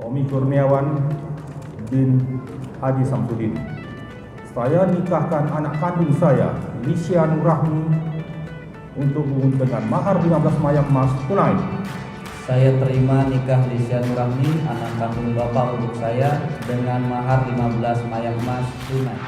Tommy Kurniawan bin Haji Samsudin. Saya nikahkan anak kandung saya, Lisya Nurrahmi, untuk dengan mahar 15 mayang emas tunai. Saya terima nikah Lisya Nurrahmi, anak kandung Bapak untuk saya, dengan mahar 15 mayang emas tunai.